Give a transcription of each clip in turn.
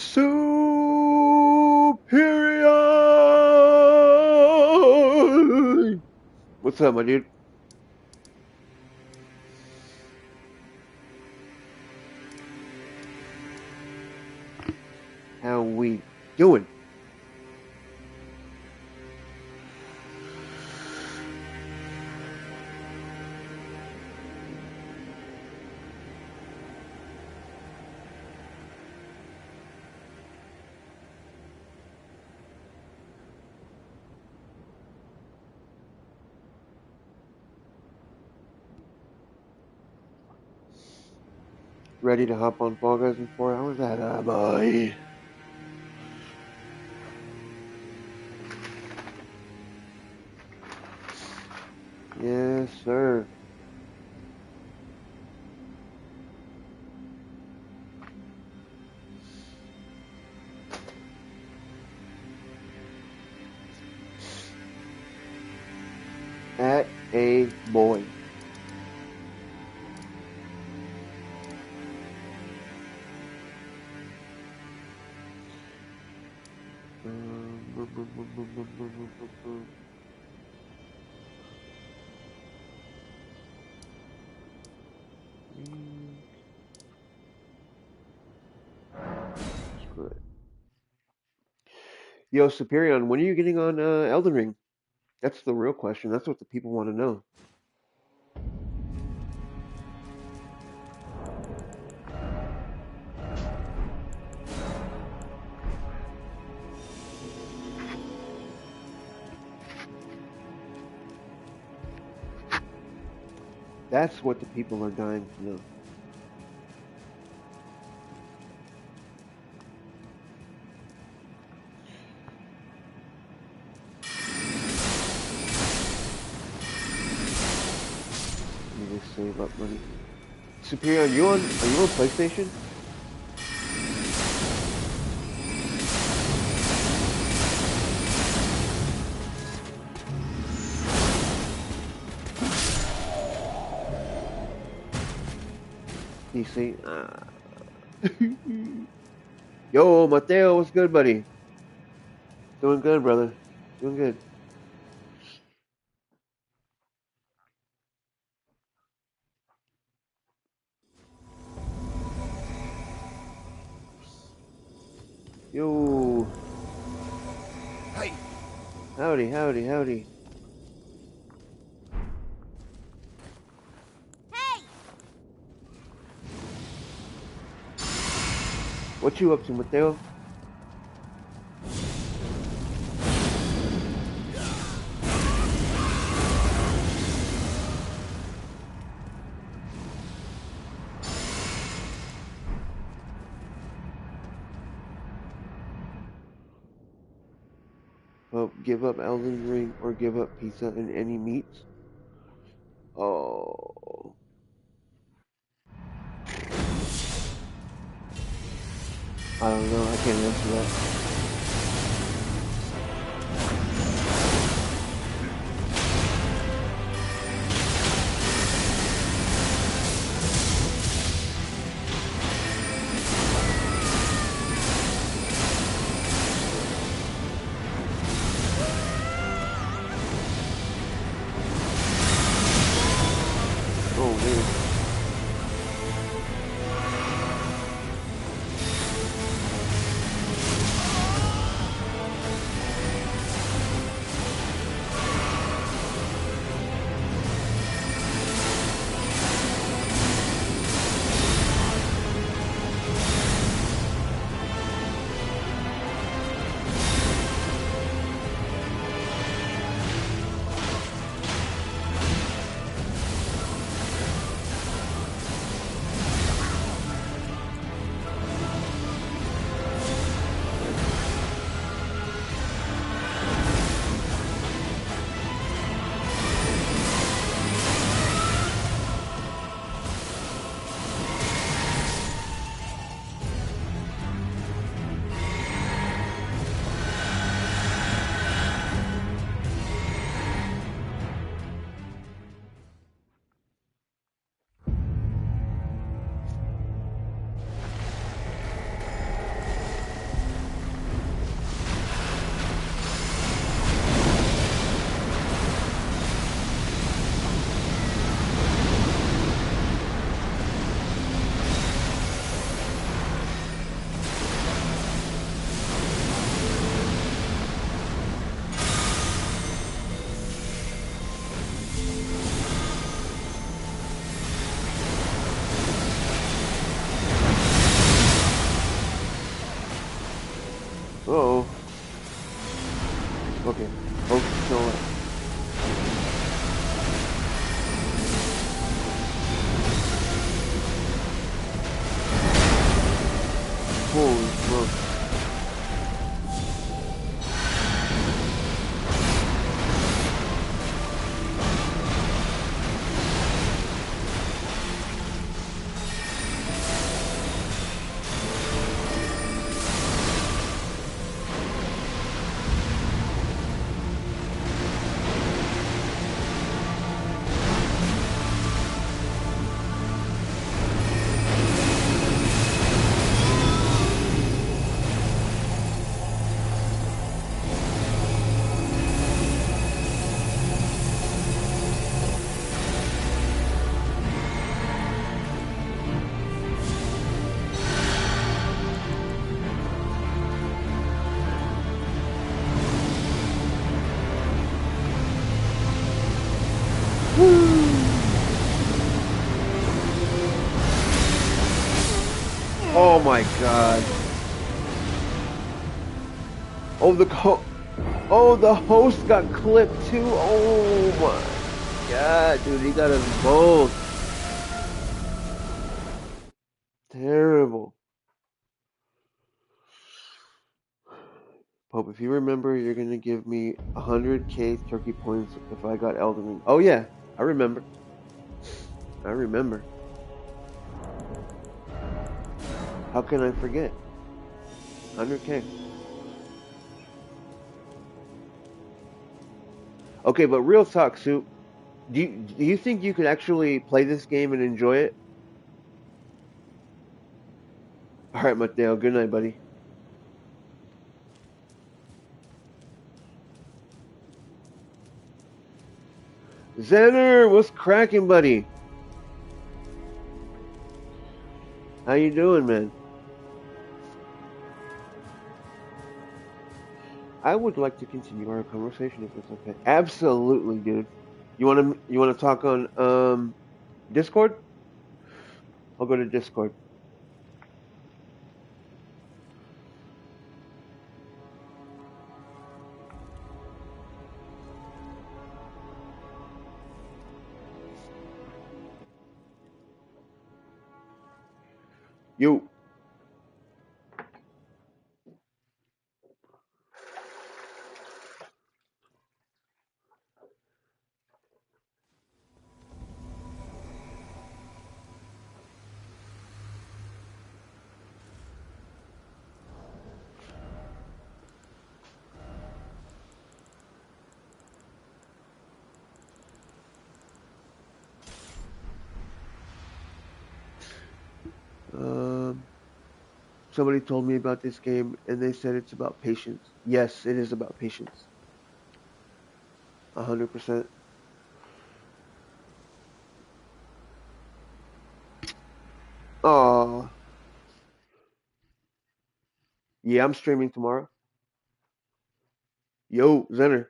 Superior. What's up, my dude? How we doing? Ready to hop on Fall Guys in 4 hours? That boy. Yes, sir. At a boy. Screw it. Yo, Superior, when are you getting on Elden Ring? That's the real question. That's what the people want to know. That's what the people are dying to know. Need to save up money. Superior, are you on PlayStation? PC? Yo, Mateo, what's good, buddy? Doing good, brother. Doing good. Yo. Hey. Howdy, howdy, howdy. Hey! What you up to, Mateo? Well, give up Elden Ring or give up pizza and any meats? Oh. I don't know. I can't answer that. Oh, man. Uh-oh. Okay. Hope it's still alive. Holy smoke. Oh my god. Oh, the host got clipped too. Oh my god, dude, he got us both. Terrible. Pope, if you remember, you're gonna give me 100k turkey points if I got Elden Ring. Oh yeah, I remember. I remember. How can I forget? 100k. Okay, but real talk, Soup. Do you think you could actually play this game and enjoy it? All right, Mateo. Good night, buddy. Xander, what's cracking, buddy? How you doing, man? I would like to continue our conversation if it's okay. Absolutely, dude. You wanna talk on Discord? I'll go to Discord. You. Um, somebody told me about this game and they said it's about patience. Yes, it is about patience. 100%. Oh, yeah, I'm streaming tomorrow. Yo, Zenner.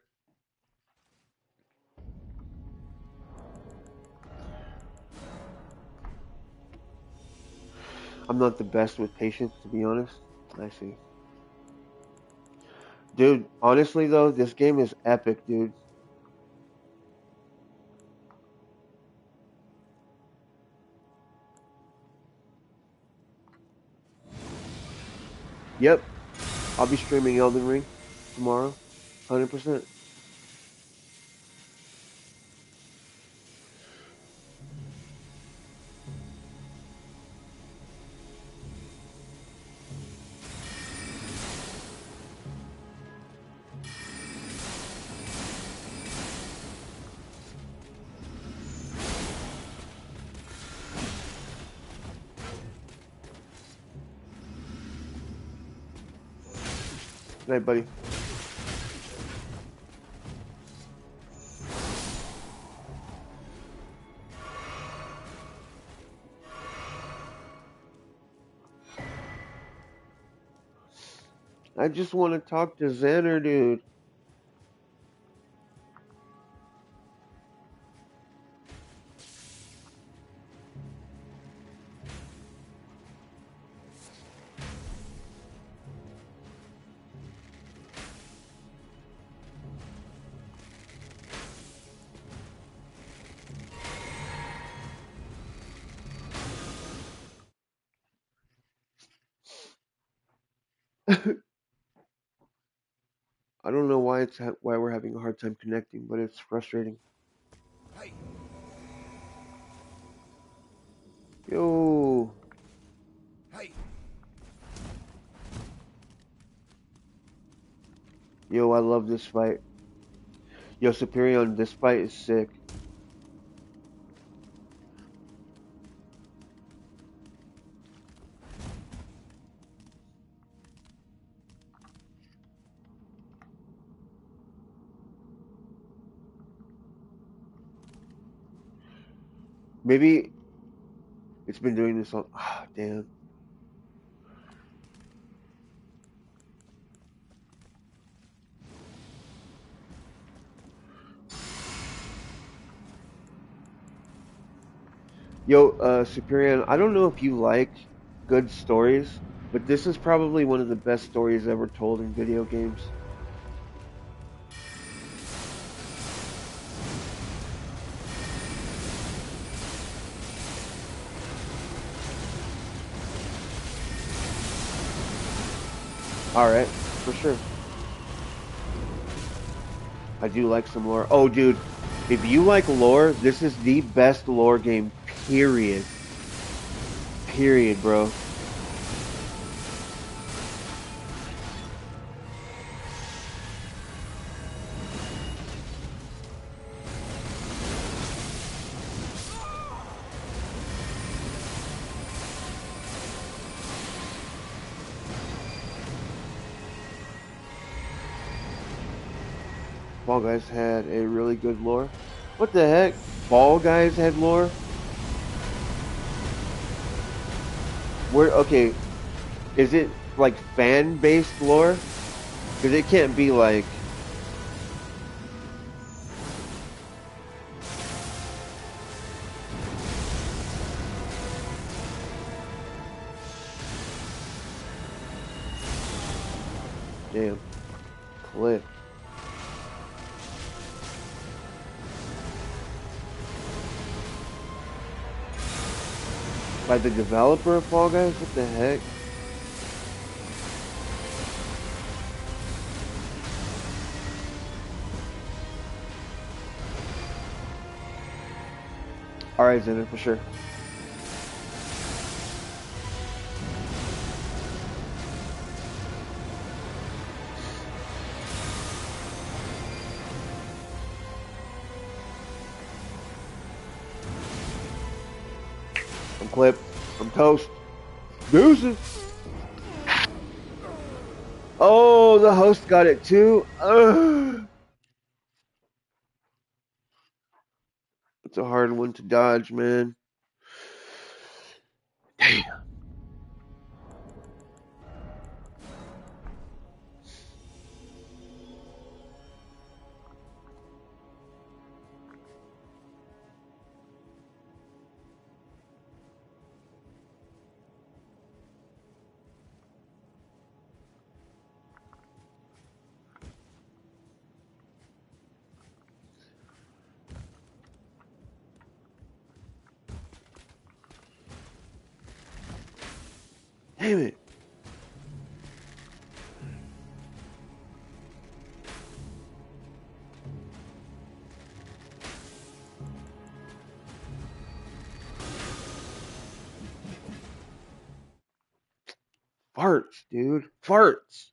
I'm not the best with patience, to be honest. I see. Dude, honestly though, this game is epic, dude. Yep, I'll be streaming Elden Ring tomorrow. 100%. Good night, buddy. I just want to talk to Xander, dude. I don't know why why we're having a hard time connecting, but it's frustrating. Hey, Yo, hey, yo, I love this fight. Yo, Superion, this fight is sick. Maybe it's been doing this all. Ah, damn. Yo, Superion, I don't know if you like good stories, but this is probably one of the best stories ever told in video games. All right, for sure. I do like some lore. Oh, dude, if you like lore, this is the best lore game. Period. Period, bro. Fall Guys had a really good lore. What the heck? Fall Guys had lore? Where? Okay, is it like fan-based lore? Because it can't be like, damn, clip. By the developer of Fall Guys? What the heck? Alright, Xander, for sure. I'm clipped. I'm toast. Deuces. Oh, the host got it too. Ugh. It's a hard one to dodge, man. Damn. Damn it. Farts, dude. Farts.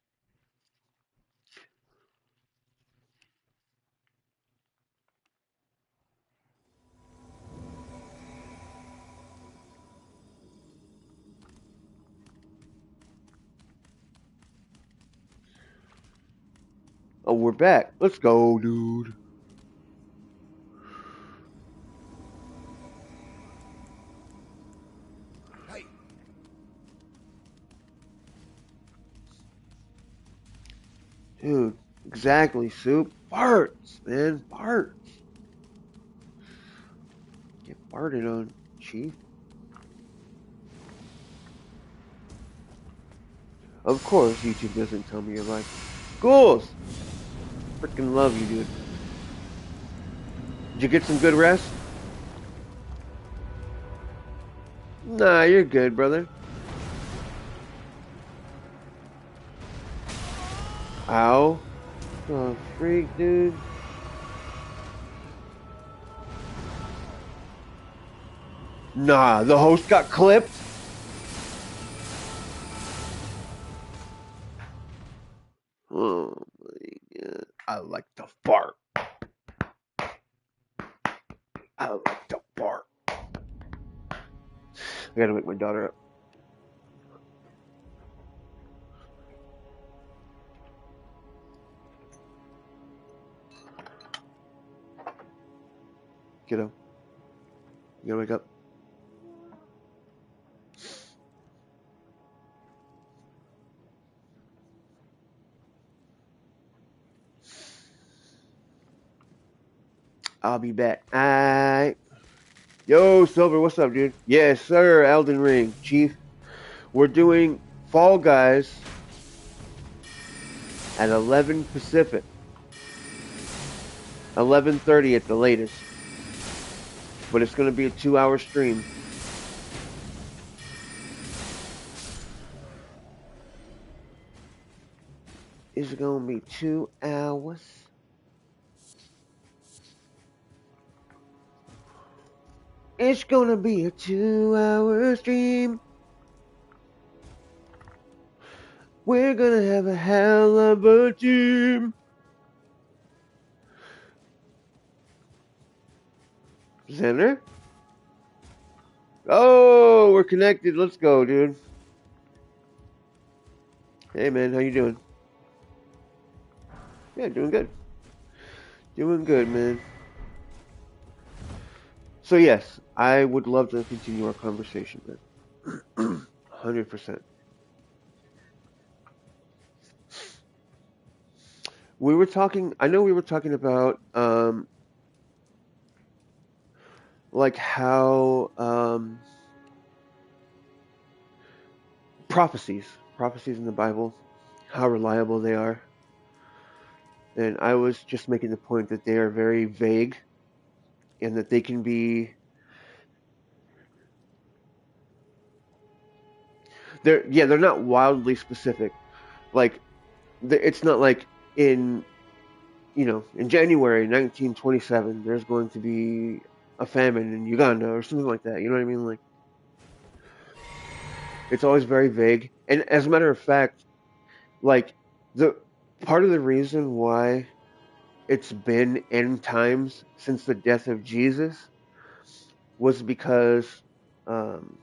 Oh, we're back. Let's go, dude. hey, Dude, exactly, Soup. Farts, man. Farts. Get farted on, Chief. Of course, YouTube doesn't tell me you're like, Ghouls! Freaking love you, dude. Did you get some good rest? Nah, you're good, brother. Ow. Oh, freak, dude. Nah, the host got clipped. Oh my god. I like to fart. I like to fart. I gotta wake my daughter up. Kiddo, you gotta wake up. I'll be back. Alright. Yo, Silver, what's up, dude? Yes, sir, Elden Ring. Chief, we're doing Fall Guys at 11 Pacific. 11:30 at the latest. But it's gonna be a 2-hour stream. It's gonna be 2 hours. It's gonna be a 2-hour stream. We're gonna have a hell of a team. Xander? Oh, we're connected. Let's go, dude. Hey, man, how you doing? Yeah, doing good. Doing good, man. So yes, I would love to continue our conversation, man. 100%. We were talking. I know we were talking about like how prophecies in the Bible, how reliable they are, and I was just making the point that they are very vague, and that they can be. They're not wildly specific. Like it's not like in in January 1927 there's going to be a famine in Uganda or something like that. You know what I mean? Like it's always very vague. And as a matter of fact, like the part of the reason why it's been end times since the death of Jesus was um,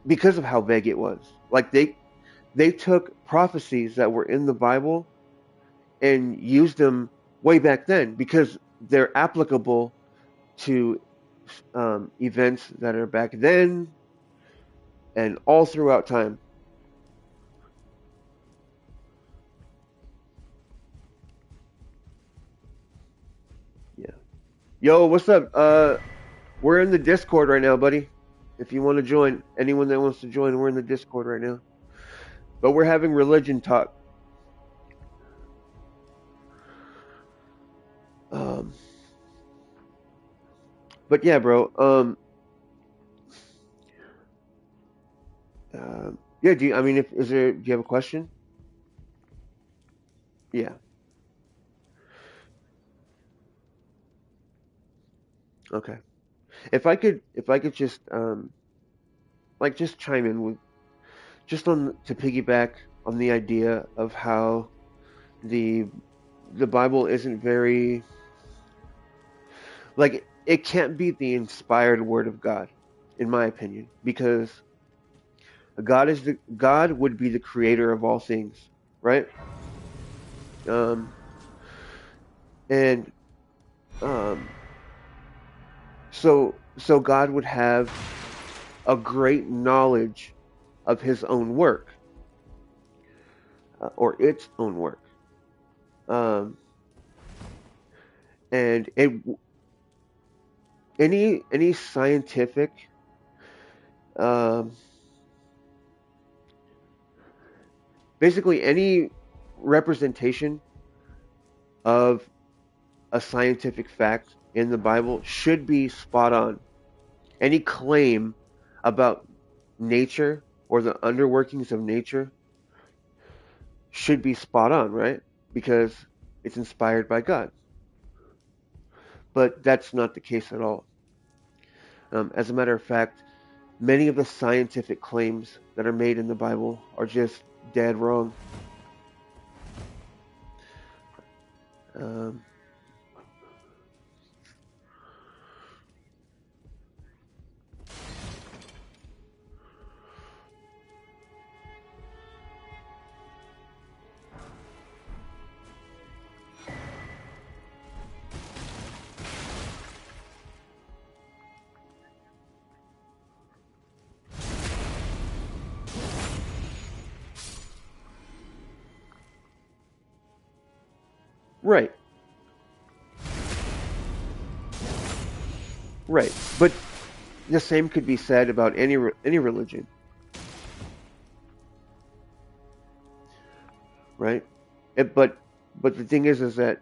because of how vague it was. Like they took prophecies that were in the Bible and used them way back then because they're applicable to events that are back then and all throughout time. Yeah. Yo, what's up? We're in the Discord right now, buddy. If you want to join, anyone that wants to join, we're in the Discord right now. But we're having religion talk. Um, but yeah, bro. Yeah. I mean, if is there? Do you have a question? Yeah. Okay. If I could just like just chime in with just on to piggyback on the idea of how the the Bible isn't very like it can't be the inspired word of God, in my opinion, because God would be the creator of all things, right? Um, and um, so God would have a great knowledge of His own work or its own work, um, and any scientific um, basically any representation of a scientific fact in the Bible should be spot on. Any claim about nature or the underworkings of nature should be spot on, right? Because it's inspired by God. But that's not the case at all. As a matter of fact, many of the scientific claims that are made in the Bible are just dead wrong. Um, right, right. But the same could be said about any religion, right? It, but the thing is that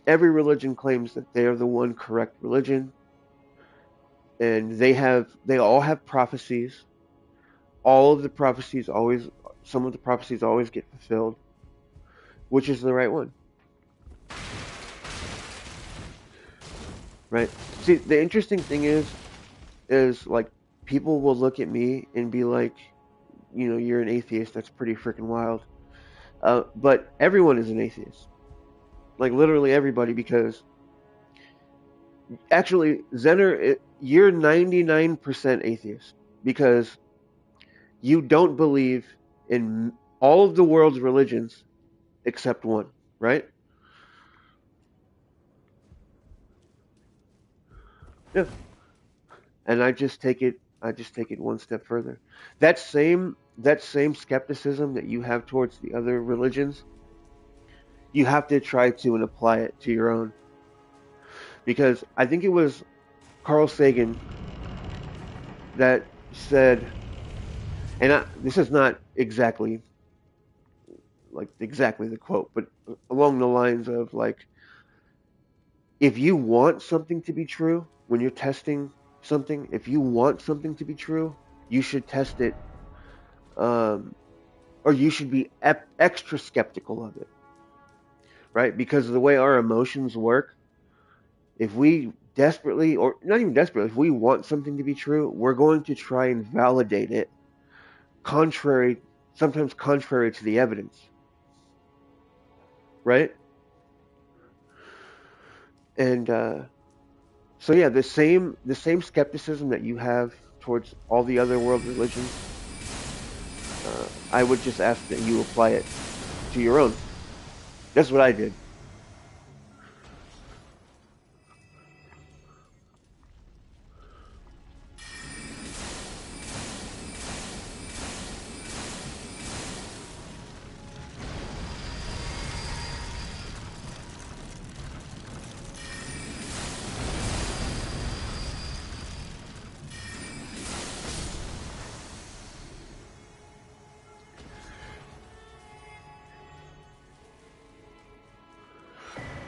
every religion claims that they are the one correct religion, and they all have prophecies. All of the prophecies always, some of the prophecies always get fulfilled, which is the right one, right? See, the interesting thing is like people will look at me and be like, you're an atheist. That's pretty freaking wild. But everyone is an atheist, like literally everybody, because actually, Zener, you're 99% atheist because you don't believe in all of the world's religions except one, right? Yeah. And I just take it one step further. That same skepticism that you have towards the other religions, you have to try to and apply it to your own. Because I think it was Carl Sagan that said, and this is not exactly the quote, but along the lines of like, if you want something to be true when you're testing something, if you want something to be true, you should test it, um, or you should be extra skeptical of it, right? Because of the way our emotions work, if we desperately, or not even desperately, if we want something to be true, we're going to try and validate it, contrary, sometimes contrary to the evidence, right? And so yeah, the same skepticism that you have towards all the other world religions, I would just ask that you apply it to your own. That's what I did.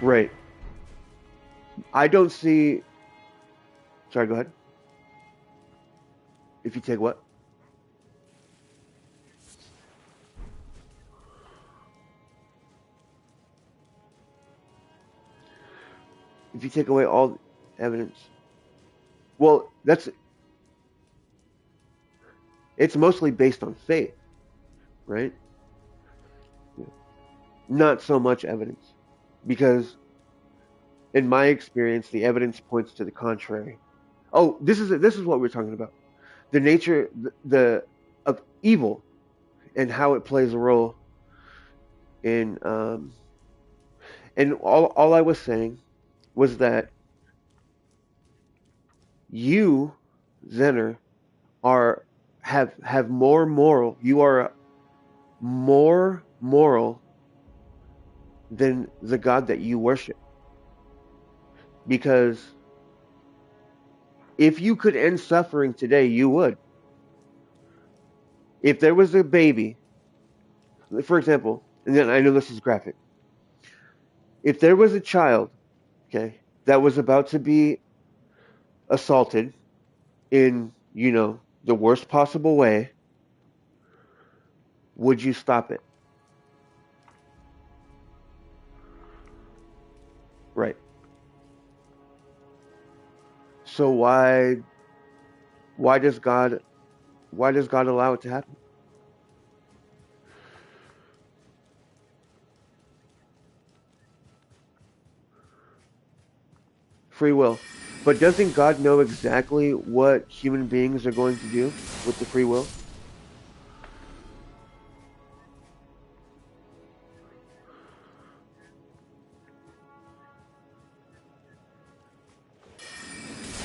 Right. I don't see. Sorry, go ahead. If you take what? If you take away all evidence, well, it's mostly based on faith, right? Not so much evidence, because in my experience, the evidence points to the contrary. Oh, this is what we're talking about. The nature the of evil and how it plays a role in and all I was saying was that you, Zener, are have more moral. You are more moral than the God that you worship. Because if you could end suffering today, you would. If there was a baby, for example, and then I know this is graphic. If there was a child, okay, that was about to be assaulted in, the worst possible way, would you stop it? Right. So why does God why does God allow it to happen? Free will. But doesn't God know exactly what human beings are going to do with the free will?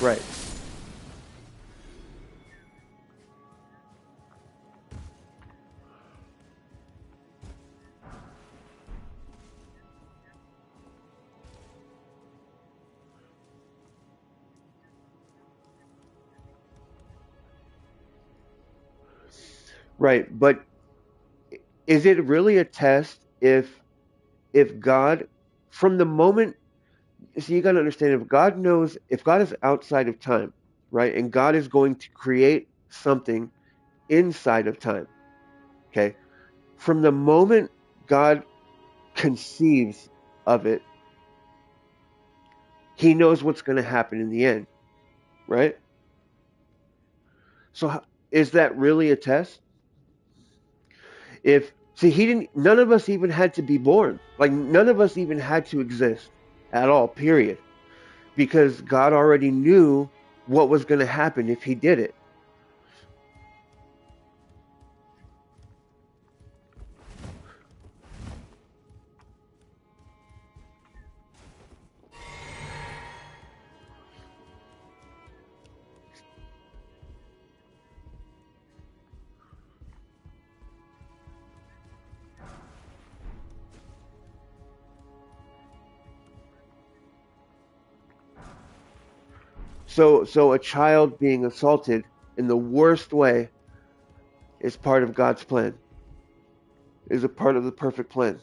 Right. Right. But is it really a test if God from the moment so you got to understand if God is outside of time, right? And God is going to create something inside of time, okay? From the moment God conceives of it, he knows what's going to happen in the end, right? So is that really a test? If see he didn't none of us even had to be born. Like none of us even had to exist at all, period. Because God already knew what was going to happen if he did it. So a child being assaulted in the worst way is part of God's plan. Is a part of the perfect plan.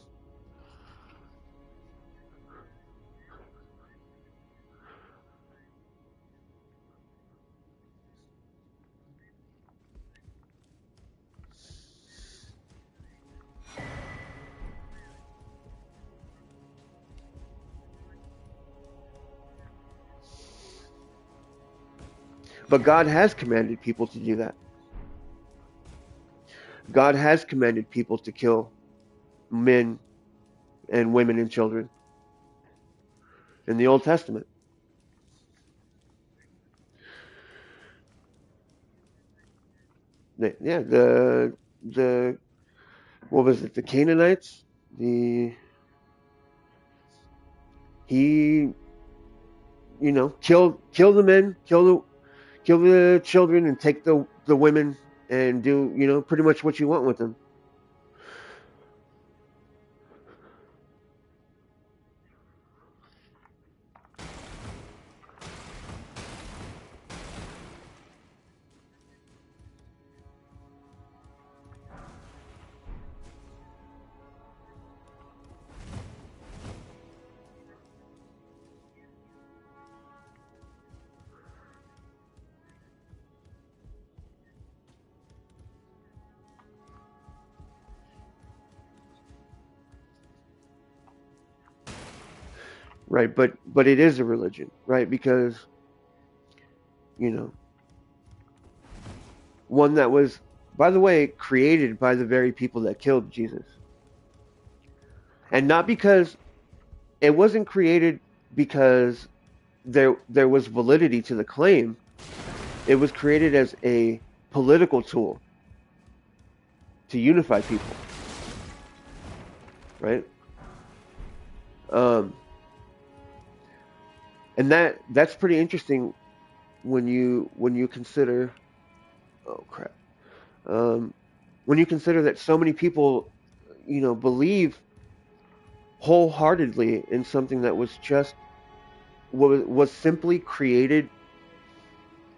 But God has commanded people to do that. God has commanded people to kill men and women and children in the Old Testament. Yeah, the what was it? The Canaanites. The he kill the men, kill the children, and take the women and do pretty much what you want with them. Right, but it is a religion, right? Because you know one that was, by the way, created by the very people that killed Jesus, and not because it wasn't created because there was validity to the claim. It was created as a political tool to unify people, right? Um, and that's pretty interesting when you consider, oh crap, um, when you consider that so many people believe wholeheartedly in something that was just was simply created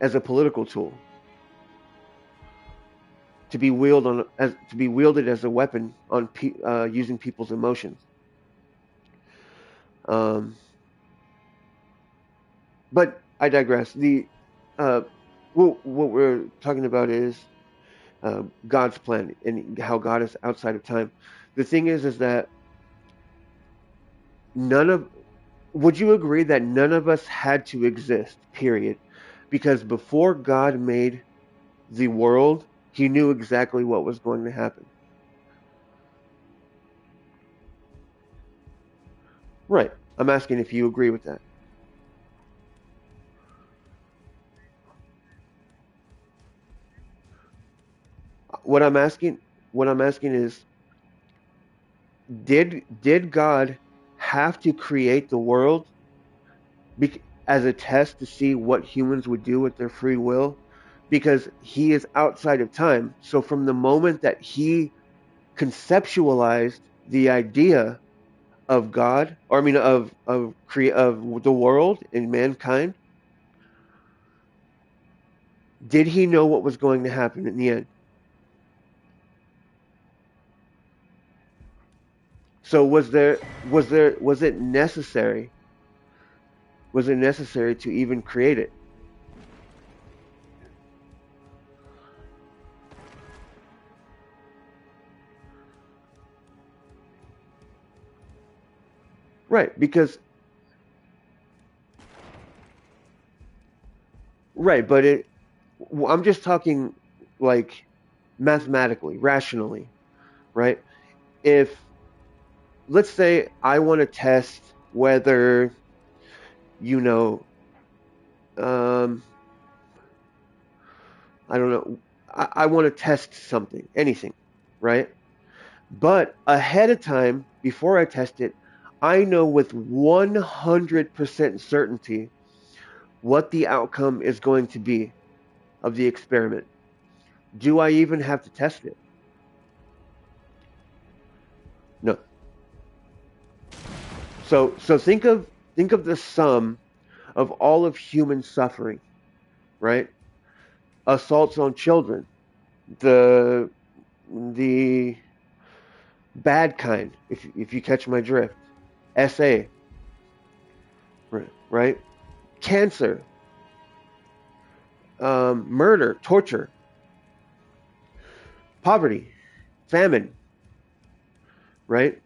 as a political tool to be wielded as a weapon on using people's emotions. Um, but I digress. The what we're talking about is God's plan and how God is outside of time. The thing is that none of would you agree that none of us had to exist, period? Because before God made the world, he knew exactly what was going to happen. Right. I'm asking if you agree with that. What I'm asking what I'm asking is did God have to create the world as a test to see what humans would do with their free will? Because he is outside of time. So from the moment that he conceptualized the idea of God, or I mean of the world and mankind, did he know what was going to happen in the end? So was it necessary? Was it necessary to even create it? Right, because right, but I'm just talking like mathematically, rationally, right? If let's say I want to test whether you know um I don't know I want to test something, anything, right? But ahead of time, before I test it, I know with 100% certainty what the outcome is going to be of the experiment. Do I even have to test it? No. So think of the sum of all of human suffering, right? Assaults on children, the the bad kind, if you catch my drift. SA, right? Cancer, murder, torture, poverty, famine, right?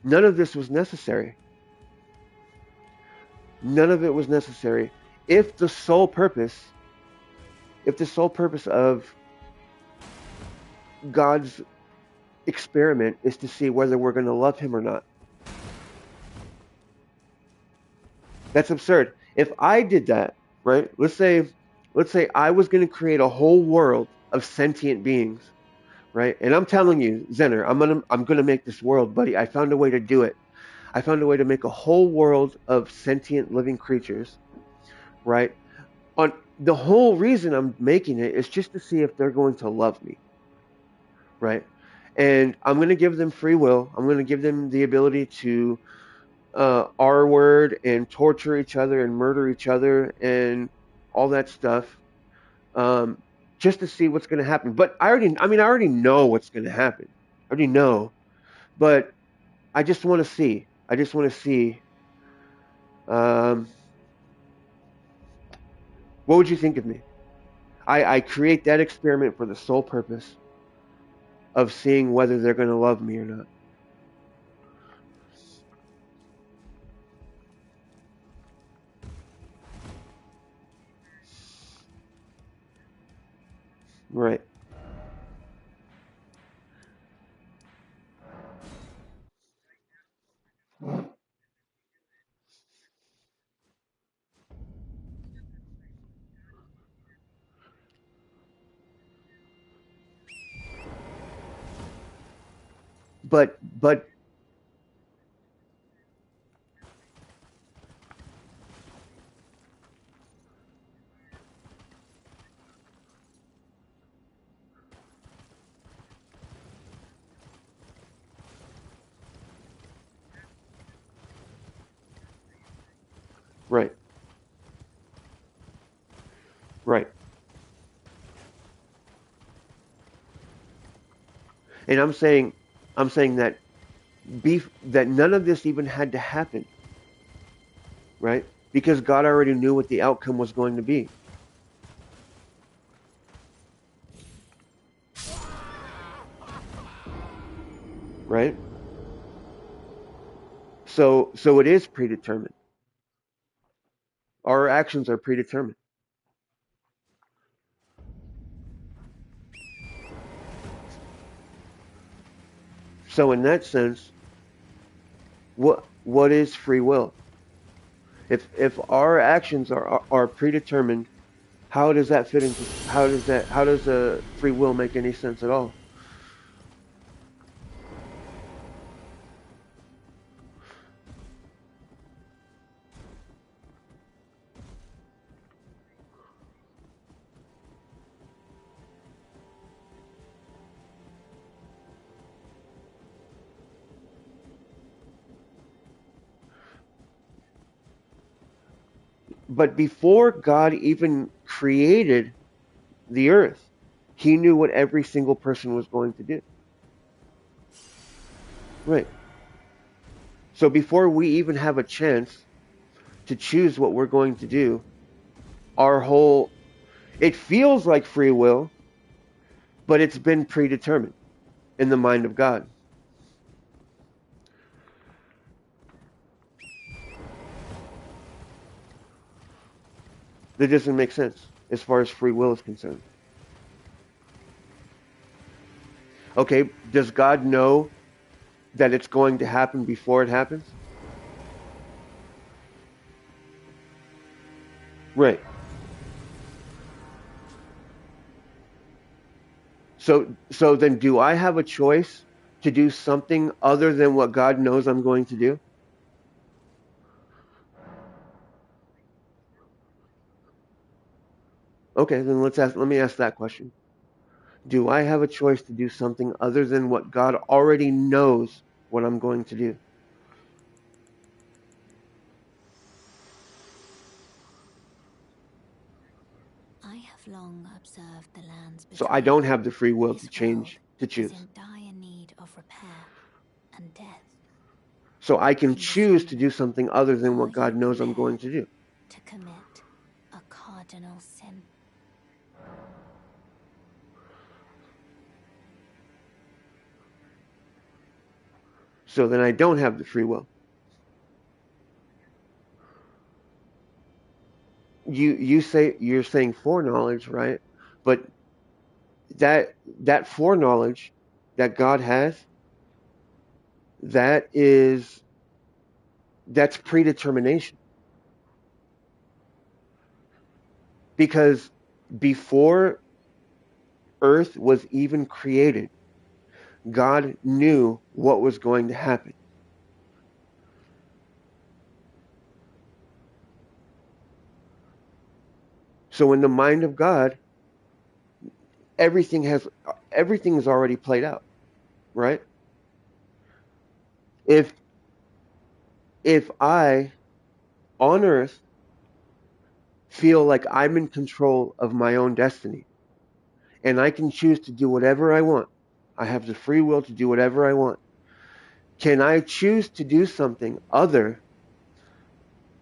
None of this was necessary. None of it was necessary. If the sole purpose, if the sole purpose of God's experiment is to see whether we're going to love him or not, that's absurd. If I did that, right? Let's say I was going to create a whole world of sentient beings, right? And I'm telling you, Zener, I'm gonna make this world, buddy. I found a way to do it. I found a way to make a whole world of sentient living creatures, right? On the whole reason I'm making it is just to see if they're going to love me, right? And I'm going to give them free will. I'm going to give them the ability to R word and torture each other and murder each other and all that stuff, um, just to see what's going to happen. But I already know what's going to happen. I already know, but I just want to see. I just want to see. Um, what would you think of me? I create that experiment for the sole purpose of seeing whether they're going to love me or not. Right. But right. Right. And I'm saying that that none of this even had to happen, right? Because God already knew what the outcome was going to be. right? So it is predetermined. Our actions are predetermined. So in that sense, what is free will? If our actions are predetermined, how does that fit into how does a free will make any sense at all? But before God even created the earth, he knew what every single person was going to do. Right. So before we even have a chance to choose what we're going to do, our whole it feels like free will, but it's been predetermined in the mind of God. That doesn't make sense as far as free will is concerned. Okay, does God know that it's going to happen before it happens? Right. So then do I have a choice to do something other than what God knows I'm going to do? Okay, then let me ask that question. Do I have a choice to do something other than what God already knows what I'm going to do? I have long observed the lands So I don't between. have the free will to This world change, to is choose. in dire need of repair and death. So I can In choose to between, do something other than are what God you knows I'm going prepared to do. to commit a cardinal sin? So then I don't have the free will. You say you're saying foreknowledge, right? But that foreknowledge that God has, that is that's predetermination. Because before earth was even created, God knew what was going to happen. So in the mind of God, everything has everything is already played out, right? If if I on earth feel like I'm in control of my own destiny and I can choose to do whatever I want, I have the free will to do whatever I want. Can I choose to do something other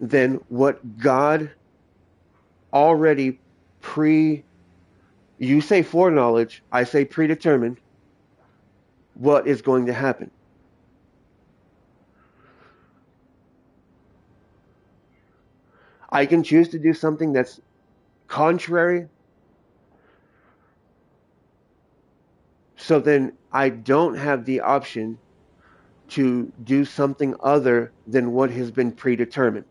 than what God already pre you say foreknowledge, I say predetermined what is going to happen? I can choose to do something that's contrary, so then I don't have the option to do something other than what has been predetermined.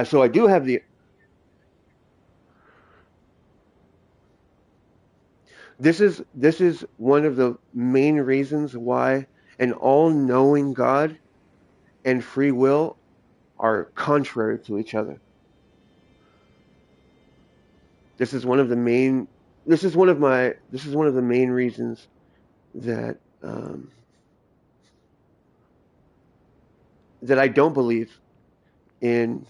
So I do have the this is one of the main reasons why an all-knowing God and free will are contrary to each other. This is one of the main this is one of the main reasons that that I don't believe in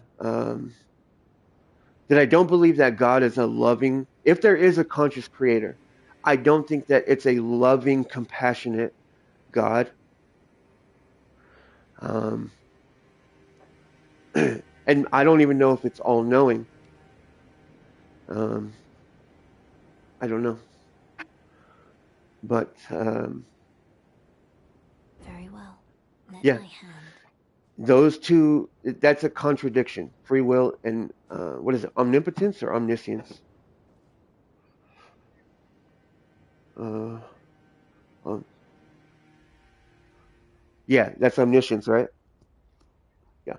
that I don't believe that God is a loving if there is a conscious creator, I don't think that it's a loving, compassionate God. Um, and I don't even know if it's all knowing. Um, I don't know. But Very well. Let yeah, my hand. those two, that's a contradiction. Free will and what is it? Omnipotence or omniscience? Uh, um, yeah, that's omniscience, right? Yeah.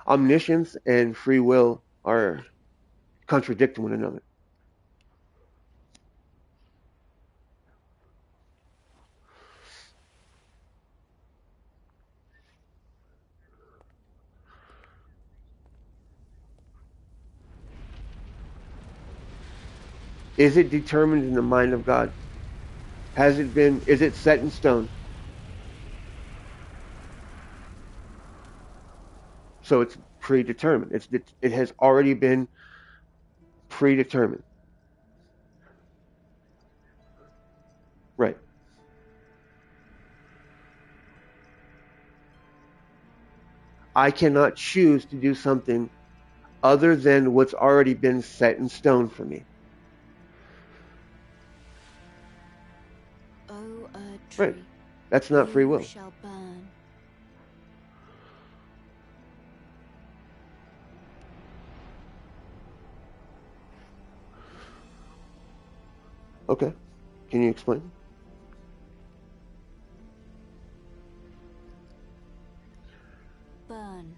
Omniscience and free will are contradicting one another. Is it determined in the mind of God? Has it been, is it set in stone? So it's predetermined. It has already been predetermined. Right. I cannot choose to do something other than what's already been set in stone for me. O Erd Right. tree, That's not free you will. shall burn. Okay. Can you explain? Burn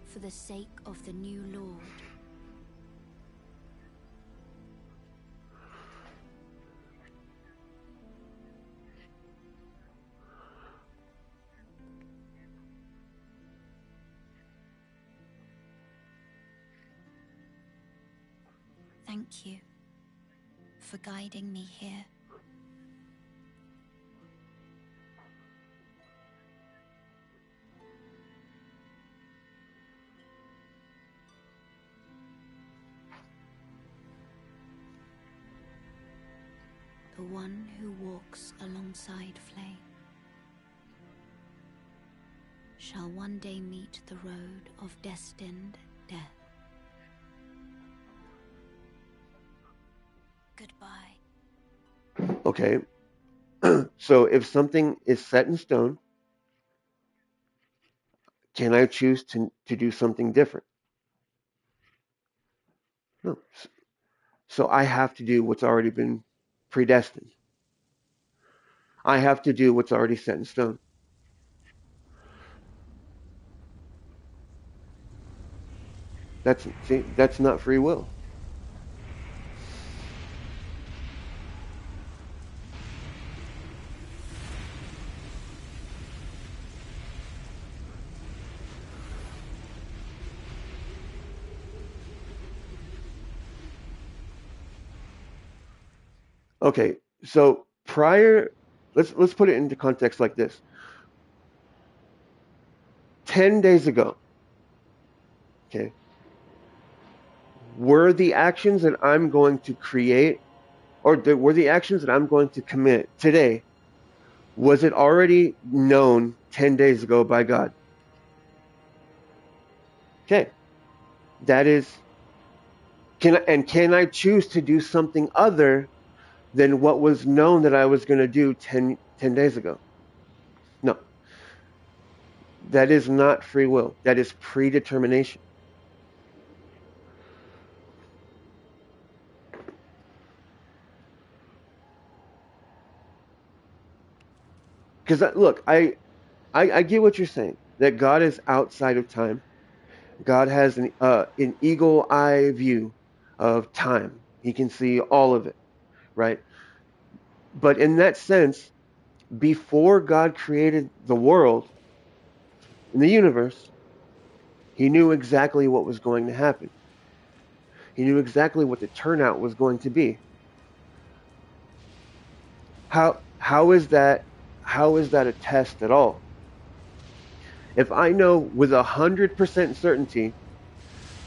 for the sake of the new Lord. Thank you for guiding me here. The one who walks alongside flame shall one day meet the road of destined death. Goodbye. Okay. So if something is set in stone, can I choose to do something different? No. So I have to do what's already been predestined. I have to do what's already set in stone. That's not free will. Okay. So prior, let's put it into context like this. 10 days ago, okay, were the actions that I'm going to create were the actions that I'm going to commit today, was it already known 10 days ago by God? Okay. That is, can I choose to do something other than what was known that I was going to do 10 days ago? No, that is not free will. That is predetermination. Because look, I get what you're saying, that God is outside of time. God has an eagle eye view of time. He can see all of it, right? But in that sense, before God created the world and the universe, he knew exactly what was going to happen. He knew exactly what the turnout was going to be. How is that a test at all? If I know with 100% certainty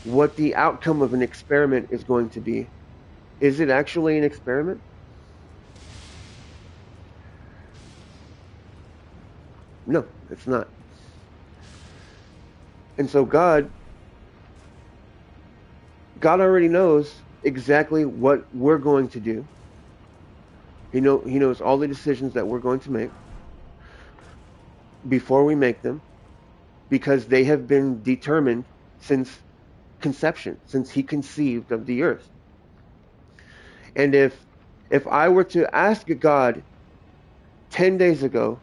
what the outcome of an experiment is going to be, is it actually an experiment? No, it's not. And so God already knows exactly what we're going to do. He knows all the decisions that we're going to make before we make them, because they have been determined since conception, since he conceived of the earth. And if I were to ask God 10 days ago,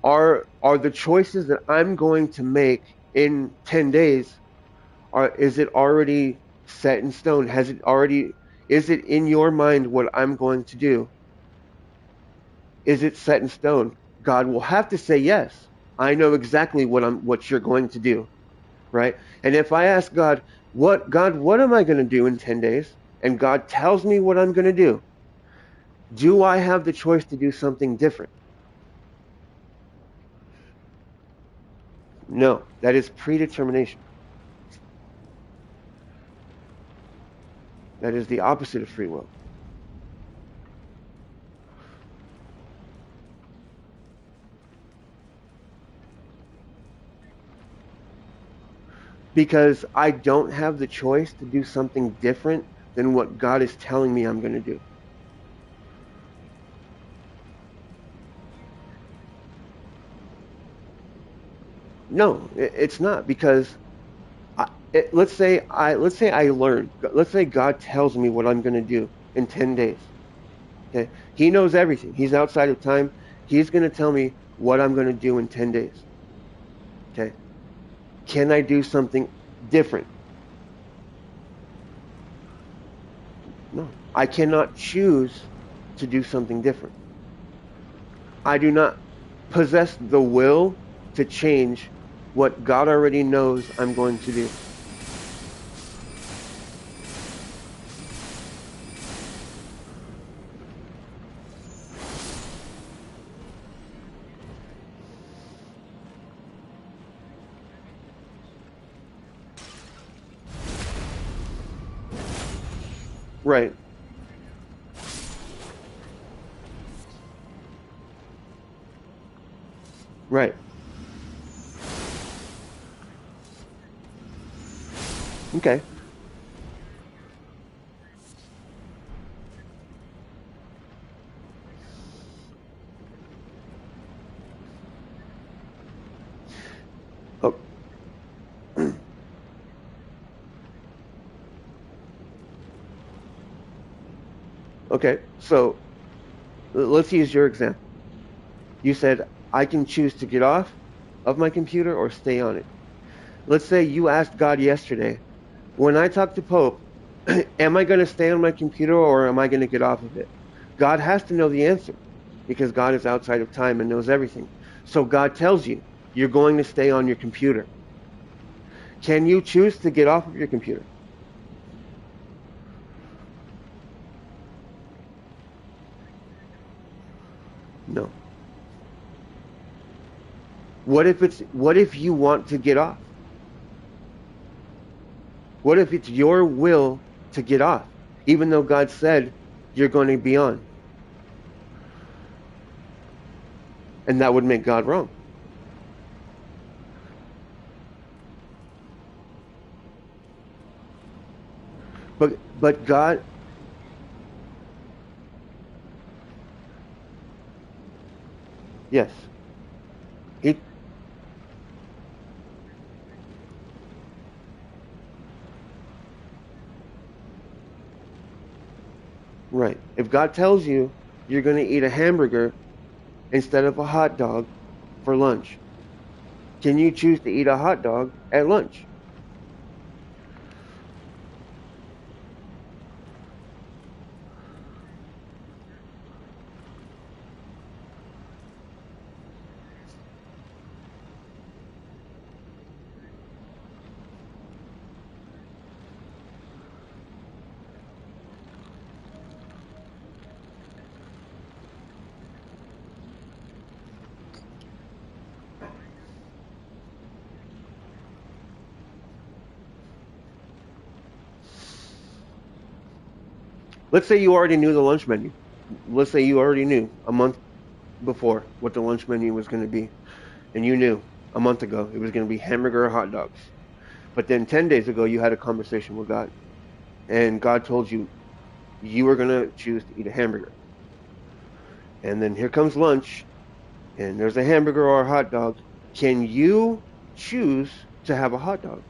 are the choices that I'm going to make in 10 days, is it already set in stone? Is it in your mind what I'm going to do? Is it set in stone? God will have to say yes. I know exactly what you're going to do, right? And if I ask what am I going to do in 10 days? And God tells me what I'm going to do I have the choice to do something different? No, that is predetermination. That is the opposite of free will. Because I don't have the choice to do something different than what God is telling me I'm going to do. No, it's not, because let's say I learn. Let's say God tells me what I'm going to do in 10 days. Okay? He knows everything. He's outside of time. He's going to tell me what I'm going to do in 10 days. Okay? Can I do something different? No. I cannot choose to do something different. I do not possess the will to change what God already knows I'm going to do. Right. Right. Okay. Oh, okay. So let's use your example. You said I can choose to get off of my computer or stay on it. Let's say you asked God yesterday, when I talk to Pope, am I going to stay on my computer or am I going to get off of it? God has to know the answer, because God is outside of time and knows everything. So God tells you, you're going to stay on your computer. Can you choose to get off of your computer? No. What if you want to get off? What if it's your will to get off, even though God said you're going to be on? And that would make God wrong. But God, yes, he right. If God tells you you're going to eat a hamburger instead of a hot dog for lunch, can you choose to eat a hot dog at lunch? Let's say you already knew the lunch menu. Let's say you already knew a month before what the lunch menu was going to be, and you knew a month ago it was going to be hamburger or hot dogs. But then 10 days ago, you had a conversation with God, and God told you, you are going to choose to eat a hamburger. And then here comes lunch, and there's a hamburger or a hot dog. Can you choose to have a hot dog?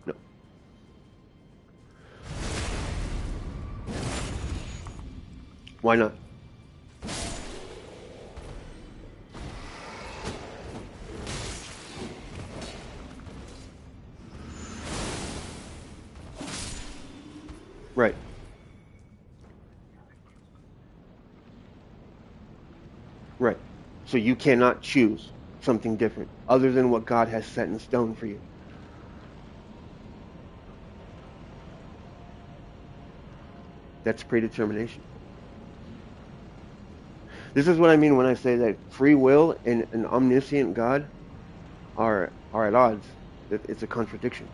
No. Why not? Right. Right. So you cannot choose something different other than what God has set in stone for you. That's predetermination. This is what I mean when I say that free will and an omniscient God are at odds. It's a contradiction.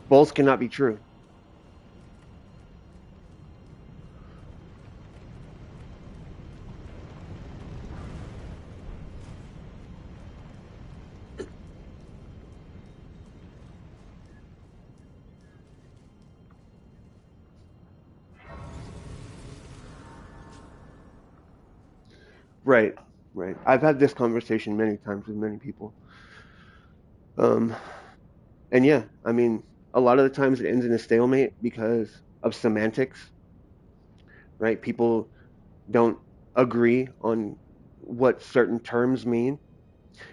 Both cannot be true. Right. Right. I've had this conversation many times with many people. Um, and yeah, I mean, a lot of the times it ends in a stalemate because of semantics, right? People don't agree on what certain terms mean,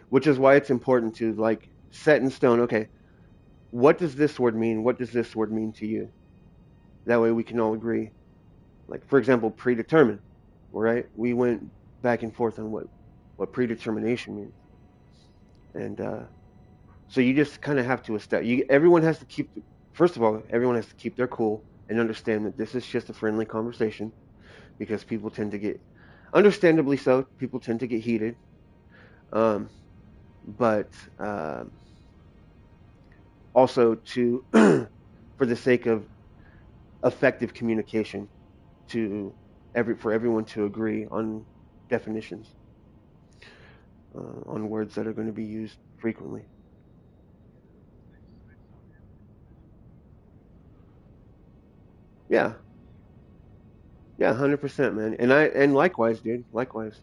which is why it's important to like set in stone, okay, what does this word mean? What does this word mean to you? That way we can all agree. Like, for example, predetermined, right? We went back and forth on what predetermination means. And so you just kind of have to establish, everyone has to keep, first of all, everyone has to keep their cool and understand that this is just a friendly conversation because people tend to get, understandably so, people tend to get heated. Um, but also to, for the sake of effective communication, for everyone to agree on definitions, on words that are going to be used frequently. Yeah, yeah, 100%, man. And likewise, dude, likewise.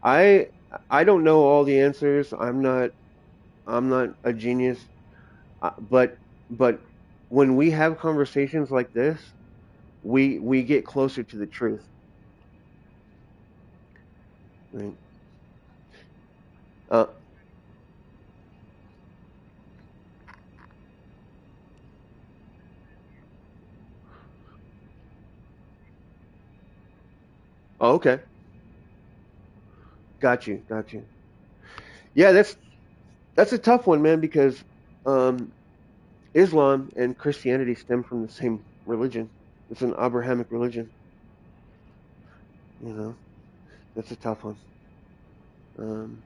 I I don't know all the answers. I'm not a genius, but when we have conversations like this, we get closer to the truth. Right? Uh, oh, okay, got you, got you. Yeah, that's a tough one, man, because um, Islam and Christianity stem from the same religion. It's an Abrahamic religion. You know, that's a tough one. Um,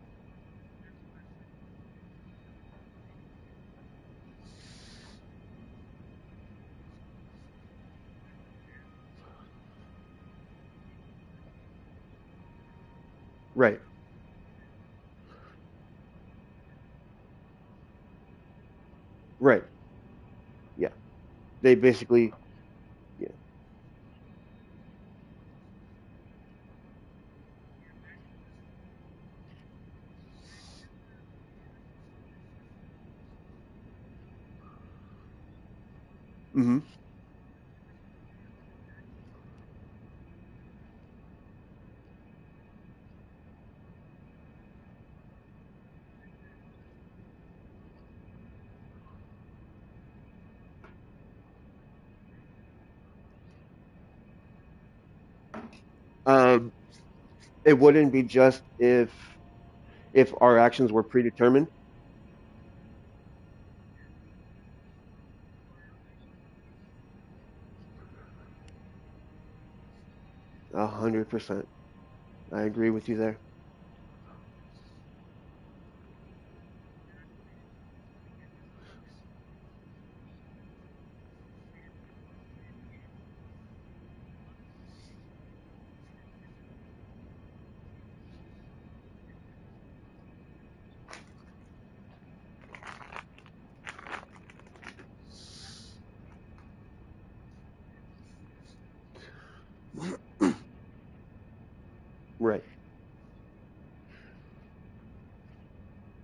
right, right. Yeah, they basically, yeah. Hmm. Um, it wouldn't be just if our actions were predetermined. 100%. I agree with you there.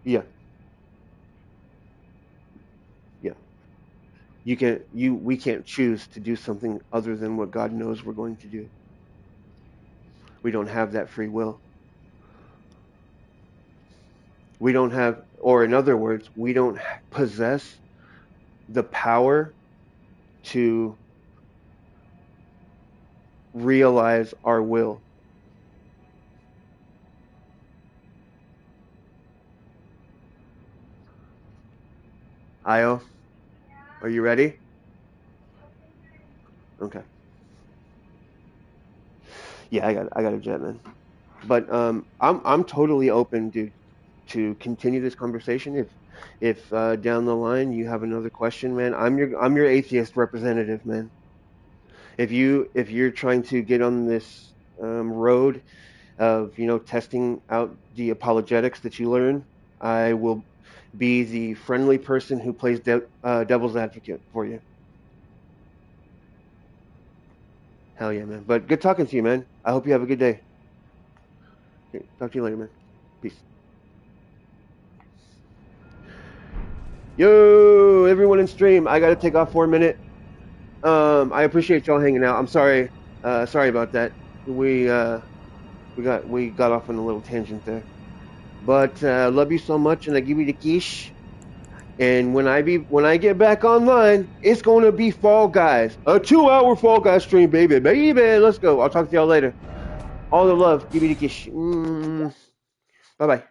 Yeah, yeah. We can't choose to do something other than what God knows we're going to do. We don't have that free will. We don't have, or in other words, we don't possess the power to realize our will. Io, are you ready? Okay. Yeah, I got a jet, man. But I'm totally open, dude, to continue this conversation. If down the line you have another question, man, I'm your atheist representative, man. If you're trying to get on this road of testing out the apologetics that you learn, I will be the friendly person who plays devil's advocate for you. Hell yeah, man. But good talking to you, man. I hope you have a good day. Okay, talk to you later, man. Peace. Yo, everyone in stream. I gotta take off for a minute. I appreciate y'all hanging out. I'm sorry. Sorry about that. We got off on a little tangent there. But love you so much, and I give you the quiche. And when I get back online, it's gonna be Fall Guys, a 2-hour Fall Guys stream, baby, baby. Let's go. I'll talk to y'all later. All the love. Give me the quiche. Bye bye.